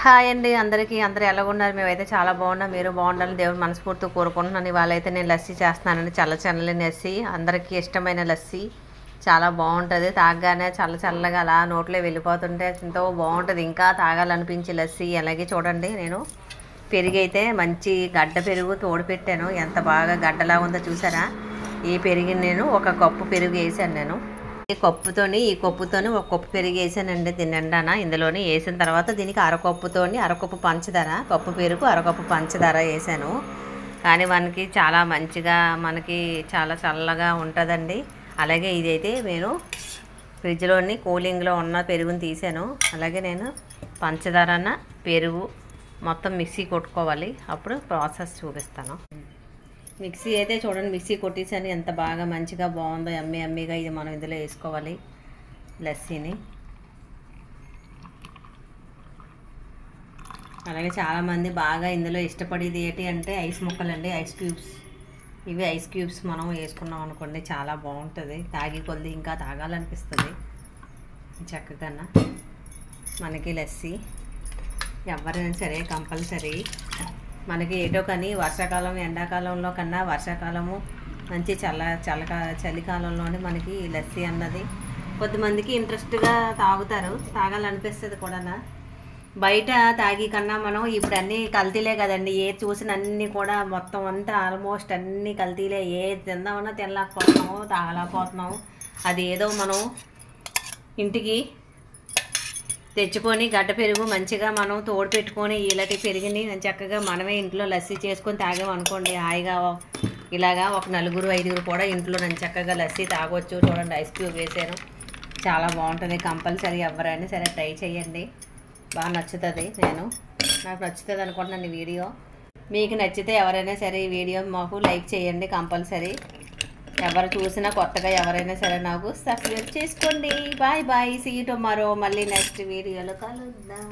Hi అండి అందరికీ. అందరూ ఎలాగున్నారు? మేమైతే చాలా బాగున్నాం. మీరు బాగుండాలని దేవుడు మనస్ఫూర్తిగా కోరుకుంటున్నాను. ఇవాళైతే నేను లస్సీ చేస్తున్నానండి. చల్లని లస్సీ, అందరికీ ఇష్టమైన లస్సీ. చాలా బాగుంటుంది. తాగగానే చల్లగా అలా నోట్లో వెళ్ళిపోతుంటే ఎంతో బాగుంటుంది. ఇంకా తాగాలనిపించి లస్సీ. అలాగే చూడండి, నేను పెరుగు అయితే మంచి గడ్డ పెరుగు తోడు పెట్టాను. ఎంత బాగా గడ్డలా ఉందో చూసారా? ఈ పెరుగు నేను ఒక కప్పు పెరుగు వేసాను. నేను ఈ కప్పుతోని ఒక కప్పు పెరుగు వేసానండి. తినండానా ఇందులోని వేసిన తర్వాత దీనికి అరకప్పు పంచదార, కప్పు పెరుగు అరకప్పు పంచదార వేసాను. కానీ మనకి చాలా మంచిగా మనకి చాలా చల్లగా ఉంటుందండి. అలాగే ఇదైతే నేను ఫ్రిడ్జ్లోని కూలింగ్లో ఉన్న పెరుగుని తీసాను. అలాగే నేను పంచదారన పెరుగు మొత్తం మిక్సీ కొట్టుకోవాలి. అప్పుడు ప్రాసెస్ చూపిస్తాను. మిక్సీ అయితే చూడండి, మిక్సీ కొట్టేసాను. ఎంత బాగా మంచిగా బాగుందో, అమ్మీగా. ఇది మనం ఇందులో వేసుకోవాలి లస్సీని. అలాగే చాలామంది బాగా ఇందులో ఇష్టపడేది ఏంటి అంటే ఐస్ ముక్కలండి, ఐస్ క్యూబ్స్. ఇవి ఐస్ క్యూబ్స్ మనం వేసుకున్నాం అనుకోండి, చాలా బాగుంటుంది. తాగి కొద్ది ఇంకా తాగాలనిపిస్తుంది చక్కగా. మనకి లస్సీ ఎవరైనా సరే కంపల్సరీ. మనకి ఏటో కానీ వర్షాకాలం ఎండాకాలంలో కన్నా వర్షాకాలము మంచి చలికాలంలోనే మనకి లస్సీ అన్నది కొద్దిమందికి ఇంట్రెస్ట్గా తాగుతారు, తాగాలనిపిస్తుంది కూడా. బయట తాగి కన్నా మనం ఇప్పుడు అన్నీ కల్తీలే కదండి. ఏ చూసిన అన్నీ కూడా మొత్తం అంతా ఆల్మోస్ట్ అన్నీ కల్తీలే. ఏ తిందామన్నా తినలేకపోతున్నాము, తాగలేకపోతున్నాము. అది ఏదో మనం ఇంటికి తెచ్చుకొని గడ్డ పెరుగు మంచిగా మనం తోడు పెట్టుకొని ఇలాంటి పెరుగుని చక్కగా మనమే ఇంట్లో లస్సీ చేసుకొని తాగామనుకోండి, హాయిగా ఇలాగా ఒక 4-5 కూడా ఇంట్లో చక్కగా లస్సీ తాగొచ్చు. చూడండి, ఐస్ క్యూబ్ వేసాను. చాలా బాగుంటుంది. కంపల్సరీ ఎవరైనా సరే ట్రై చేయండి. బాగా నచ్చుతుంది. నాకు నచ్చుతుంది అనుకుంటున్నాను ఈ వీడియో. మీకు నచ్చితే ఎవరైనా సరే ఈ వీడియో మాకు లైక్ చేయండి కంపల్సరీ. ఎవరు చూసినా కొత్తగా ఎవరైనా సరే నాకు సబ్స్క్రైబ్ చేసుకోండి. బాయ్. See you tomorrow. మళ్ళీ నెక్స్ట్ వీడియోలో కలుద్దాం.